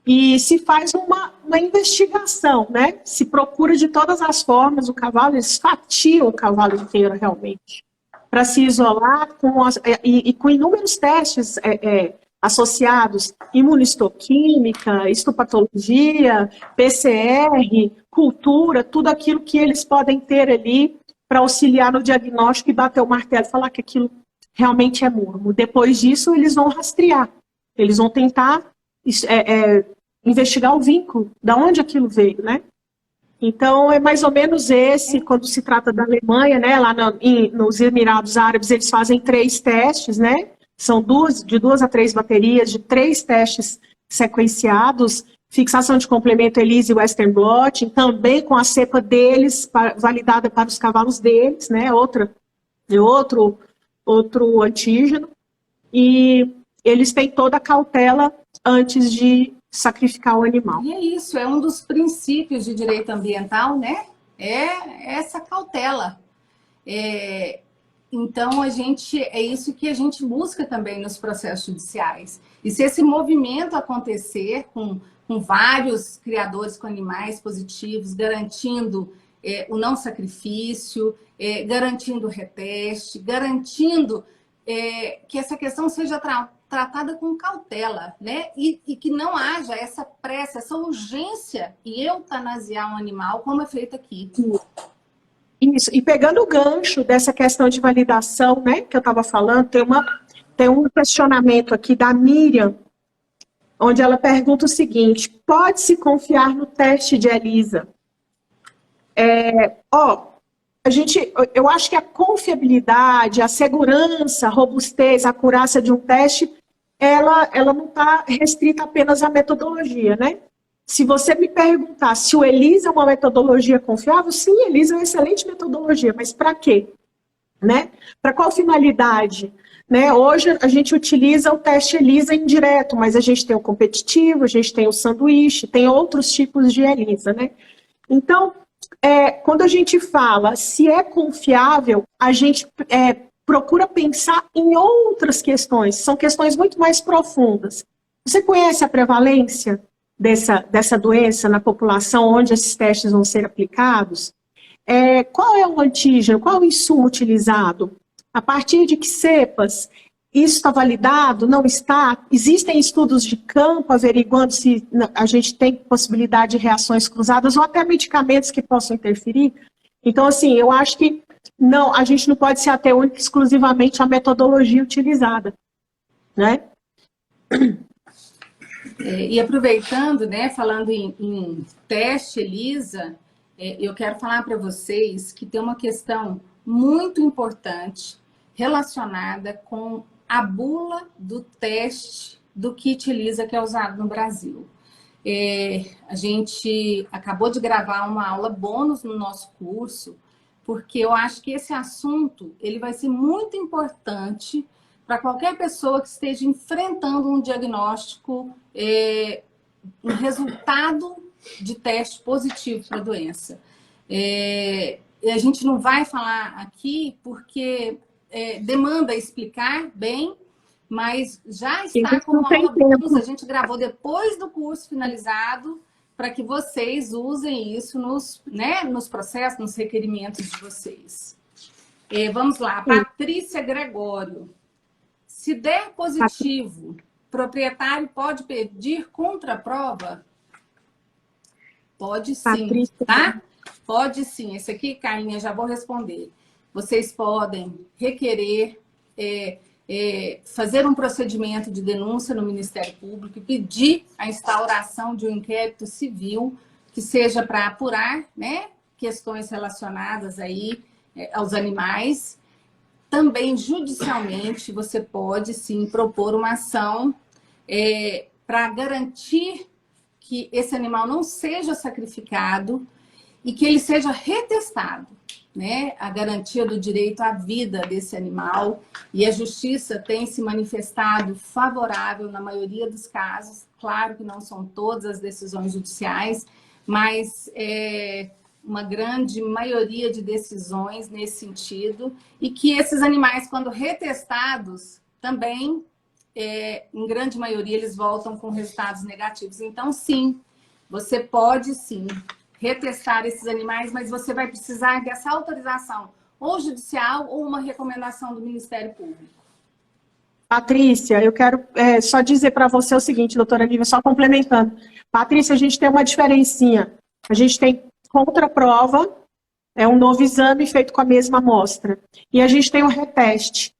Speaker 1: e se faz uma investigação, né? Se procura de todas as formas o cavalo, eles fatiam o cavalo inteiro realmente, para se isolar com inúmeros testes associados, imunistoquímica, histopatologia, PCR, cultura, tudo aquilo que eles podem ter ali para auxiliar no diagnóstico e bater o martelo e falar que aquilo realmente é mormo. Depois disso, eles vão rastrear. Eles vão tentar investigar o vínculo, de onde aquilo veio, né? Então, é mais ou menos quando se trata da Alemanha, né? Lá nos Emirados Árabes, eles fazem 3 testes, né? São de 2 a 3 baterias, de 3 testes sequenciados, fixação de complemento ELISA e Western blot, também com a cepa deles, validada para os cavalos deles, né? Outro antígeno, e eles têm toda a cautela antes de sacrificar o animal.
Speaker 2: E é isso, é um dos princípios de direito ambiental, né? É essa cautela. Então, é isso que a gente busca também nos processos judiciais. E se esse movimento acontecer com vários criadores com animais positivos, garantindo o não sacrifício, garantindo o reteste, garantindo que essa questão seja tratada com cautela, né? E que não haja essa pressa, essa urgência em eutanasiar um animal, como é feito aqui.
Speaker 1: Isso, e pegando o gancho dessa questão de validação, né, que eu estava falando, tem um questionamento aqui da Miriam, onde ela pergunta o seguinte: pode-se confiar no teste de ELISA? Eu acho que a confiabilidade, a segurança, a robustez, a acurácia de um teste, ela não está restrita apenas à metodologia, né? Se você me perguntar se o ELISA é uma metodologia confiável, sim, ELISA é uma excelente metodologia, mas para quê? Né? Para qual finalidade? Né? Hoje a gente utiliza o teste ELISA indireto, mas a gente tem o competitivo, a gente tem o sanduíche, tem outros tipos de ELISA, né? Então, quando a gente fala se é confiável, a gente procura pensar em outras questões, são questões muito mais profundas. Você conhece a prevalência dessa doença na população onde esses testes vão ser aplicados? Qual é o antígeno? Qual é o insumo utilizado? A partir de que cepas? Isso está validado? Não está? Existem estudos de campo averiguando se a gente tem possibilidade de reações cruzadas ou até medicamentos que possam interferir? Então, assim, eu acho que não, a gente não pode se ater única exclusivamente à metodologia utilizada, né?
Speaker 2: E aproveitando, né, falando em teste ELISA, eu quero falar para vocês que tem uma questão muito importante relacionada com a bula do teste do kit ELISA que é usado no Brasil. A gente acabou de gravar uma aula bônus no nosso curso, porque eu acho que esse assunto ele vai ser muito importante para qualquer pessoa que esteja enfrentando um diagnóstico, um resultado de teste positivo para a doença. A gente não vai falar aqui porque demanda explicar bem, mas já está como uma aula bônus, a gente gravou depois do curso finalizado, para que vocês usem isso nos processos, nos requerimentos de vocês. Vamos lá, Patrícia Gregório. Se der positivo, proprietário pode pedir contraprova? Pode sim, tá? Pode sim. Esse aqui, Carlinha, já vou responder. Vocês podem requerer, fazer um procedimento de denúncia no Ministério Público e pedir a instauração de um inquérito civil que seja para apurar, né, questões relacionadas aí aos animais. Também, judicialmente, você pode, sim, propor uma ação para garantir que esse animal não seja sacrificado e que ele seja retestado, né? A garantia do direito à vida desse animal. E a Justiça tem se manifestado favorável na maioria dos casos. Claro que não são todas as decisões judiciais, mas uma grande maioria de decisões nesse sentido, e que esses animais, quando retestados, também, em grande maioria, eles voltam com resultados negativos. Então, sim, você pode, sim, retestar esses animais, mas você vai precisar dessa autorização, ou judicial, ou uma recomendação do Ministério Público.
Speaker 1: Patrícia, eu quero só dizer para você o seguinte, doutora Lívia, só complementando. Patrícia, a gente tem uma diferencinha. A gente tem contraprova, é um novo exame feito com a mesma amostra. E a gente tem o reteste,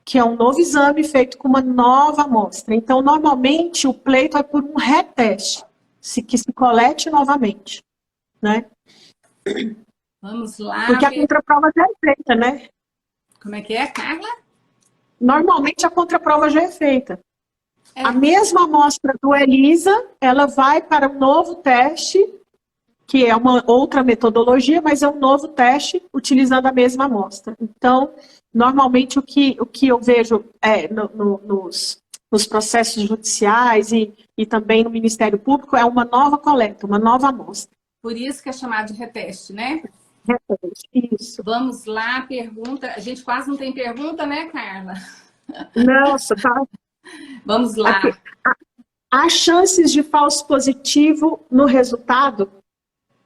Speaker 1: que é um novo exame feito com uma nova amostra. Então, normalmente, o pleito é por um reteste, que se colete novamente, né?
Speaker 2: Vamos lá.
Speaker 1: Porque a contraprova já é feita, né?
Speaker 2: Como é que é, Carla?
Speaker 1: Normalmente, a contraprova já é feita. A mesma amostra do ELISA, ela vai para um novo teste, que é uma outra metodologia, mas é um novo teste utilizando a mesma amostra. Então, normalmente, o que eu vejo nos processos judiciais e também no Ministério Público é uma nova coleta, uma nova amostra.
Speaker 2: Por isso que é chamado de reteste, né?
Speaker 1: Reteste, isso.
Speaker 2: Vamos lá, pergunta. A gente quase não tem pergunta, né, Carla?
Speaker 1: Nossa, tá.
Speaker 2: Vamos lá.
Speaker 1: Há chances de falso positivo no resultado?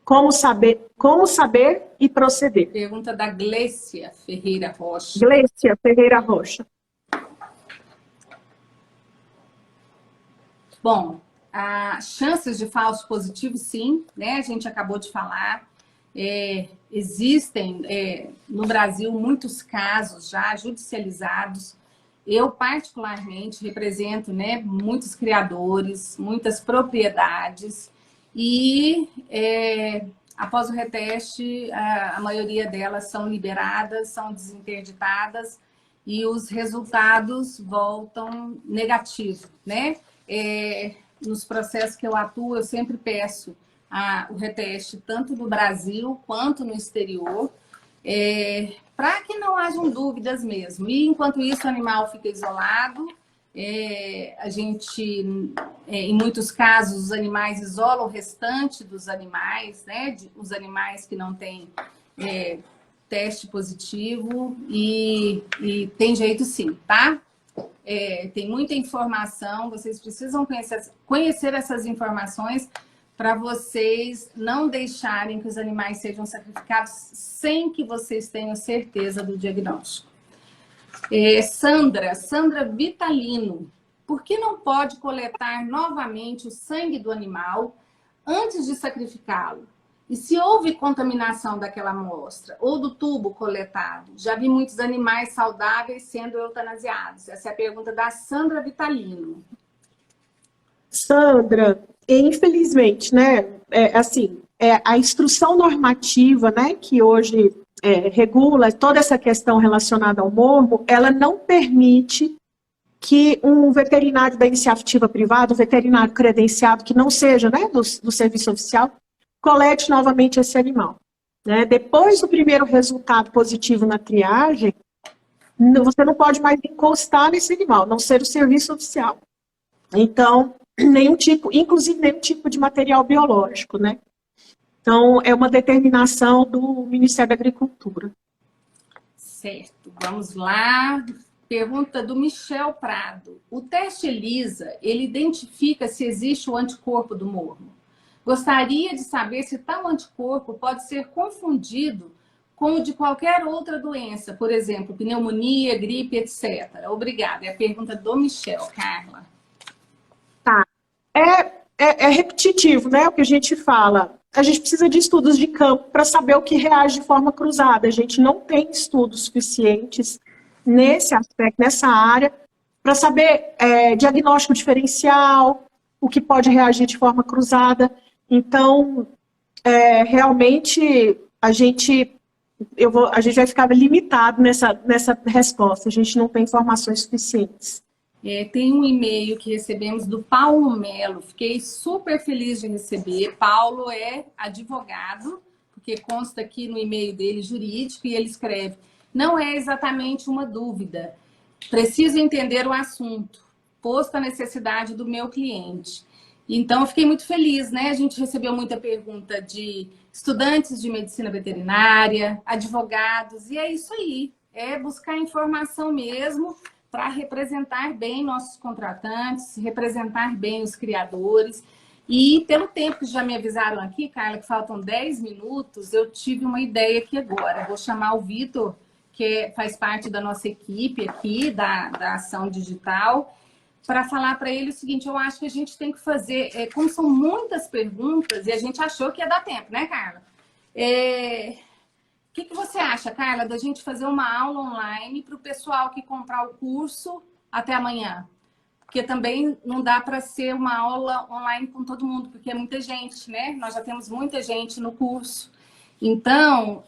Speaker 1: Como saber e proceder?
Speaker 2: Pergunta da Glécia Ferreira Rocha.
Speaker 1: Glécia Ferreira Rocha.
Speaker 2: Bom, chances de falso positivo, sim, né? A gente acabou de falar. Existem no Brasil muitos casos já judicializados. Eu, particularmente, represento, né, muitos criadores, muitas propriedades e, após o reteste, a maioria delas são liberadas, são desinterditadas e os resultados voltam negativos, né? Nos processos que eu atuo, eu sempre peço o reteste tanto no Brasil quanto no exterior, para que não hajam dúvidas mesmo. E enquanto isso, o animal fica isolado, a gente, em muitos casos, os animais isolam o restante dos animais, né? Os animais que não têm teste positivo, e tem jeito sim, tá? Tem muita informação, vocês precisam conhecer essas informações para vocês não deixarem que os animais sejam sacrificados sem que vocês tenham certeza do diagnóstico. Sandra Vitalino, por que não pode coletar novamente o sangue do animal antes de sacrificá-lo? E se houve contaminação daquela amostra ou do tubo coletado? Já vi muitos animais saudáveis sendo eutanasiados. Essa é a pergunta da Sandra Vitalino.
Speaker 1: Sandra, infelizmente, né, a instrução normativa, né, que hoje regula toda essa questão relacionada ao morbo, ela não permite que um veterinário da iniciativa privada, um veterinário credenciado, que não seja, né, do serviço oficial, colete novamente esse animal, né? Depois do primeiro resultado positivo na triagem, você não pode mais encostar nesse animal, não ser o serviço oficial. Então, inclusive nenhum tipo de material biológico, né? Então, é uma determinação do Ministério da Agricultura.
Speaker 2: Certo, vamos lá. Pergunta do Michel Prado. O teste ELISA, ele identifica se existe o anticorpo do morbo? Gostaria de saber se tal anticorpo pode ser confundido com o de qualquer outra doença, por exemplo, pneumonia, gripe, etc. Obrigada. É a pergunta do Michel. Carla.
Speaker 1: Tá. É repetitivo, né? O que a gente fala. A gente precisa de estudos de campo para saber o que reage de forma cruzada. A gente não tem estudos suficientes nesse aspecto, nessa área, para saber diagnóstico diferencial, o que pode reagir de forma cruzada. Então, realmente, a gente vai ficar limitado nessa resposta. A gente não tem informações suficientes.
Speaker 2: Tem um e-mail que recebemos do Paulo Melo. Fiquei super feliz de receber. Paulo é advogado, porque consta aqui no e-mail dele jurídico, e ele escreve: não é exatamente uma dúvida. Preciso entender o assunto, posto a necessidade do meu cliente. Então, eu fiquei muito feliz, né? A gente recebeu muita pergunta de estudantes de medicina veterinária, advogados, e é isso aí. É buscar informação mesmo para representar bem nossos contratantes, representar bem os criadores. E pelo tempo que já me avisaram aqui, Carla, que faltam 10 minutos, eu tive uma ideia aqui agora. Vou chamar o Vitor, que faz parte da nossa equipe aqui, da Ação Digital, para falar para ele o seguinte: eu acho que a gente tem que fazer, como são muitas perguntas, e a gente achou que ia dar tempo, né, Carla? O que você acha, Carla, da gente fazer uma aula online para o pessoal que comprar o curso até amanhã? Porque também não dá para ser uma aula online com todo mundo, porque é muita gente, né? Nós já temos muita gente no curso. Então,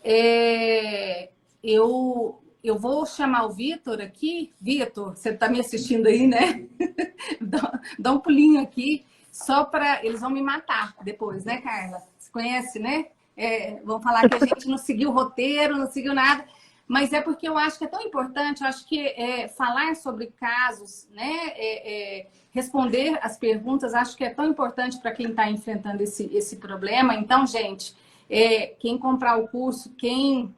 Speaker 2: eu vou chamar o Vitor aqui. Vitor, você está me assistindo aí, né? Dá um pulinho aqui, só para... Eles vão me matar depois, né, Carla? Você conhece, né? Vão falar que a gente não seguiu o roteiro, não seguiu nada. Mas é porque eu acho que é tão importante, eu acho que falar sobre casos, né, responder as perguntas, acho que é tão importante para quem está enfrentando esse problema. Então, gente, quem comprar o curso, quem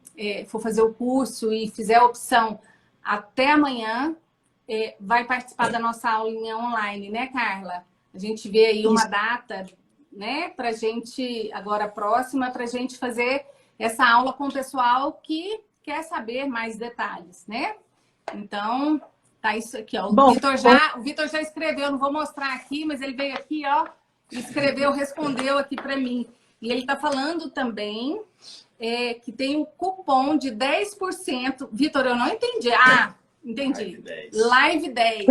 Speaker 2: for fazer o curso e fizer a opção até amanhã, vai participar da nossa aulinha online, né, Carla? A gente vê aí uma data né, para a gente, agora próxima, para a gente fazer essa aula com o pessoal que quer saber mais detalhes, né? Então, tá isso aqui, ó. O Vitor já escreveu, não vou mostrar aqui, mas ele veio aqui, ó, escreveu, respondeu aqui para mim. E ele está falando também que tem um cupom de 10%. Vitor, eu não entendi. Ah, entendi. Live 10.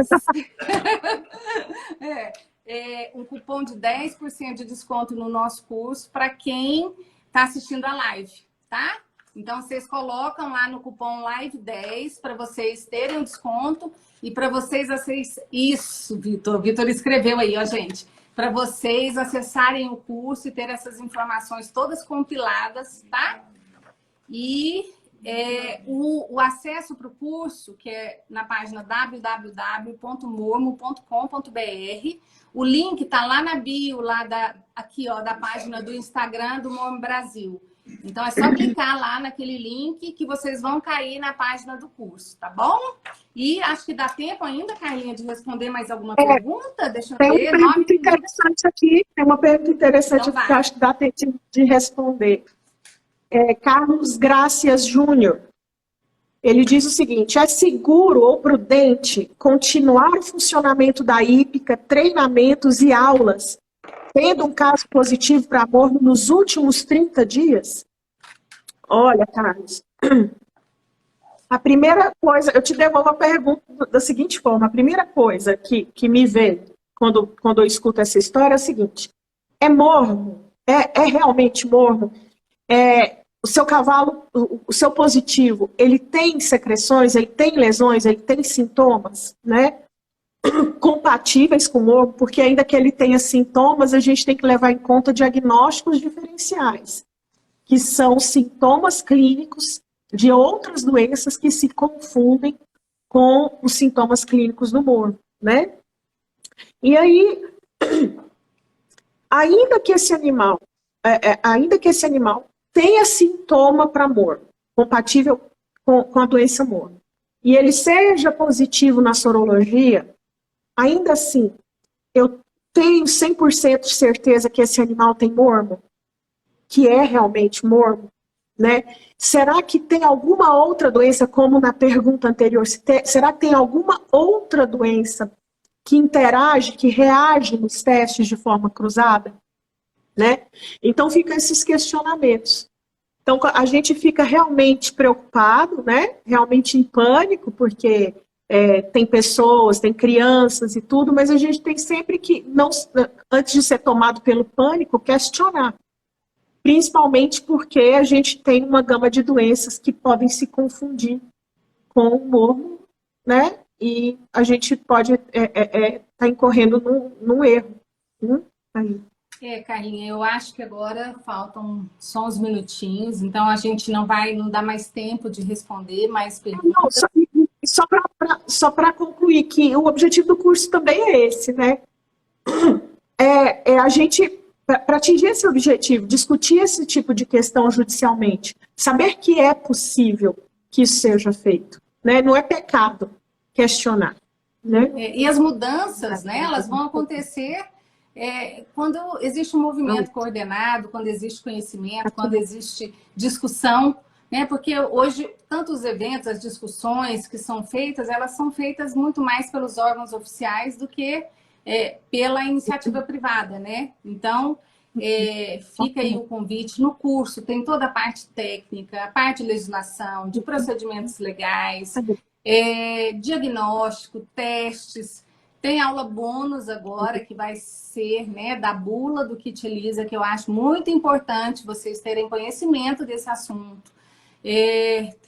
Speaker 2: Um cupom de 10% de desconto no nosso curso para quem está assistindo a live, tá? Então, vocês colocam lá no cupom Live 10 para vocês terem um desconto e para vocês... Isso, Vitor. Vitor escreveu aí, ó, gente. Para vocês acessarem o curso e ter essas informações todas compiladas, tá? E o acesso para o curso, que é na página www.mormo.com.br. O link está lá na bio, aqui, ó, da página do Instagram do Mormo Brasil. Então, é só clicar lá naquele link que vocês vão cair na página do curso, tá bom? E acho que dá tempo ainda, Carlinha, de responder mais alguma pergunta? Deixa eu ver.
Speaker 1: Tem uma pergunta interessante aqui. Tem uma pergunta interessante
Speaker 2: então,
Speaker 1: que eu acho que dá tempo de responder. Carlos Gracias Júnior. Ele diz o seguinte: é seguro ou prudente continuar o funcionamento da hípica, treinamentos e aulas, tendo um caso positivo para morno nos últimos 30 dias? Olha, Carlos, a primeira coisa, eu te devolvo a pergunta da seguinte forma: a primeira coisa que me vem quando eu escuto essa história é a seguinte: é morno? É realmente morno? O seu cavalo, o seu positivo, ele tem secreções, ele tem lesões, ele tem sintomas, né? Compatíveis com o mormo, porque ainda que ele tenha sintomas, a gente tem que levar em conta diagnósticos diferenciais, que são sintomas clínicos de outras doenças que se confundem com os sintomas clínicos do mormo, né? E aí, ainda que esse animal tenha sintoma para mormo, compatível com a doença mormo, e ele seja positivo na sorologia, ainda assim, eu tenho 100% de certeza que esse animal tem mormo, que é realmente mormo, né? Será que tem alguma outra doença, como na pergunta anterior, será que tem alguma outra doença que interage, que reage nos testes de forma cruzada? Né? Então, ficam esses questionamentos. Então, a gente fica realmente preocupado, né? Realmente em pânico, porque tem pessoas, tem crianças e tudo, mas a gente tem sempre que, antes de ser tomado pelo pânico, questionar. Principalmente porque a gente tem uma gama de doenças que podem se confundir com o mormo, né? E a gente pode estar incorrendo num erro. Aí.
Speaker 2: Carlinha, eu acho que agora faltam só uns minutinhos, então a gente não dá mais tempo de responder mais perguntas.
Speaker 1: Só para concluir que o objetivo do curso também é esse, né? A gente, para atingir esse objetivo, discutir esse tipo de questão judicialmente, saber que é possível que isso seja feito, né? Não é pecado questionar, né?
Speaker 2: E as mudanças, né? Elas vão acontecer quando existe um movimento coordenado, quando existe conhecimento, quando existe discussão, né? Porque hoje, tanto os eventos, as discussões que são feitas, elas são feitas muito mais pelos órgãos oficiais do que pela iniciativa privada, né? Então, fica aí o convite. No curso tem toda a parte técnica, a parte de legislação, de procedimentos legais, diagnóstico, testes. Tem aula bônus agora, que vai ser, né, da bula do Kit Elisa, que eu acho muito importante vocês terem conhecimento desse assunto.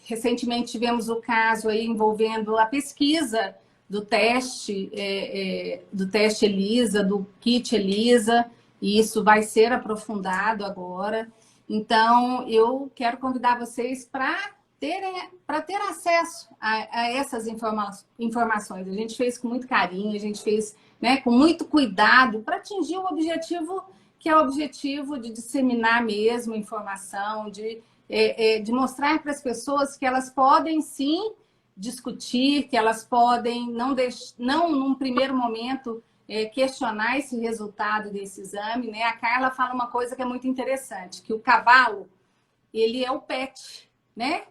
Speaker 2: Recentemente tivemos o caso aí envolvendo a pesquisa do teste Elisa, do Kit Elisa, e isso vai ser aprofundado agora. Então, eu quero convidar vocês para ter acesso a essas informações. A gente fez com muito carinho, a gente fez, né, com muito cuidado para atingir o objetivo, que é o objetivo de disseminar mesmo informação, de mostrar para as pessoas que elas podem sim discutir, que elas podem não num primeiro momento questionar esse resultado desse exame, né? A Carla fala uma coisa que é muito interessante, que o cavalo, ele é o pet, né?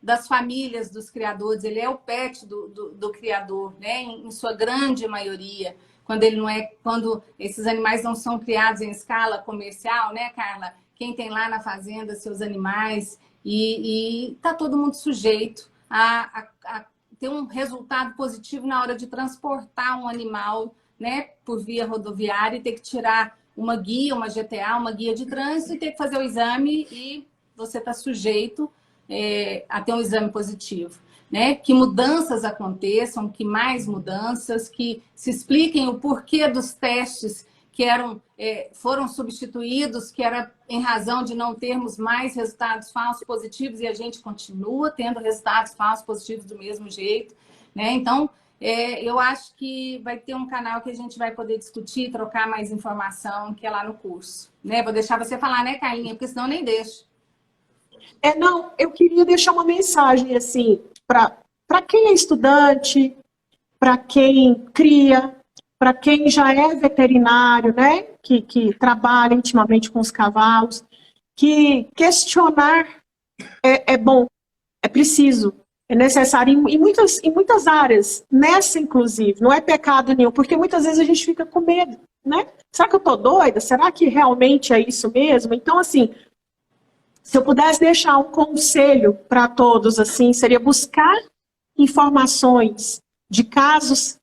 Speaker 2: Das famílias dos criadores, ele é o pet do criador, né? Em sua grande maioria, quando esses animais não são criados em escala comercial, né, Carla? Quem tem lá na fazenda seus animais e tá todo mundo sujeito a ter um resultado positivo na hora de transportar um animal, né, por via rodoviária e ter que tirar uma guia, uma GTA, uma guia de trânsito e ter que fazer o exame e você está sujeito a ter um exame positivo. Né? Que mudanças aconteçam, que mais mudanças, que se expliquem o porquê dos testes que foram substituídos, que era em razão de não termos mais resultados falsos positivos e a gente continua tendo resultados falsos positivos do mesmo jeito. Né? Então, eu acho que vai ter um canal que a gente vai poder discutir, trocar mais informação, que é lá no curso. Né? Vou deixar você falar, né, Carlinha? Porque senão eu nem deixo.
Speaker 1: Não, eu queria deixar uma mensagem, assim, para quem é estudante, para quem cria, para quem já é veterinário, né, que trabalha intimamente com os cavalos, que questionar é bom, é preciso, é necessário em muitas áreas, nessa inclusive, não é pecado nenhum, porque muitas vezes a gente fica com medo, né? Será que eu tô doida? Será que realmente é isso mesmo? Então, assim, se eu pudesse deixar um conselho para todos, assim, seria buscar informações de casos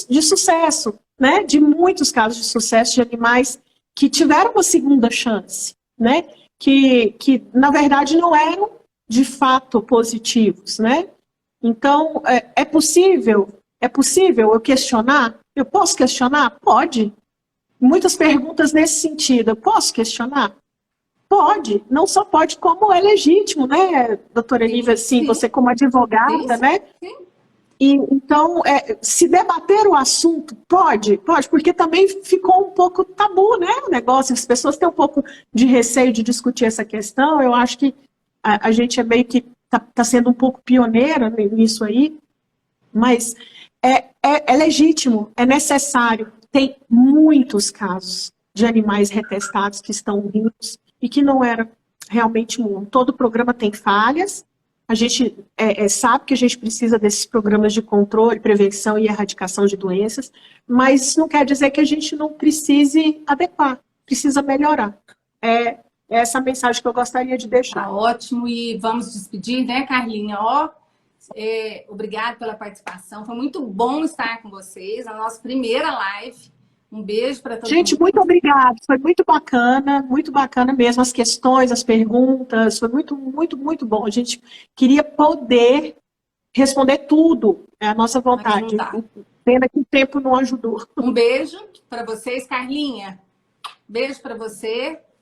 Speaker 1: de sucesso, né? De muitos casos de sucesso de animais que tiveram uma segunda chance, né? Que na verdade não eram de fato positivos, né? Então, é possível eu questionar? Eu posso questionar? Pode. Muitas perguntas nesse sentido. Eu posso questionar? Pode. Não só pode, como é legítimo, né, doutora Lívia, assim, você como advogada,
Speaker 2: sim,
Speaker 1: né?
Speaker 2: Sim.
Speaker 1: E, então, se debater o assunto, pode, porque também ficou um pouco tabu, né, o negócio, as pessoas têm um pouco de receio de discutir essa questão, eu acho que a gente é meio que tá sendo um pouco pioneira nisso aí, mas é legítimo, é necessário, tem muitos casos de animais retestados que estão vivos e que não era realmente um. Todo programa tem falhas, a gente sabe que a gente precisa desses programas de controle, prevenção e erradicação de doenças, mas isso não quer dizer que a gente não precise adequar, precisa melhorar. É essa mensagem que eu gostaria de deixar.
Speaker 2: Tá ótimo, e vamos despedir, né, Carlinha? Obrigada pela participação, foi muito bom estar com vocês, na nossa primeira live. Um beijo para todo mundo.
Speaker 1: Gente, muito obrigada. Foi muito bacana mesmo. As questões, as perguntas, foi muito, muito, muito bom. A gente queria poder responder tudo, é a nossa vontade. Pena que o tempo não ajudou.
Speaker 2: Um beijo para vocês, Carlinha. Beijo para você.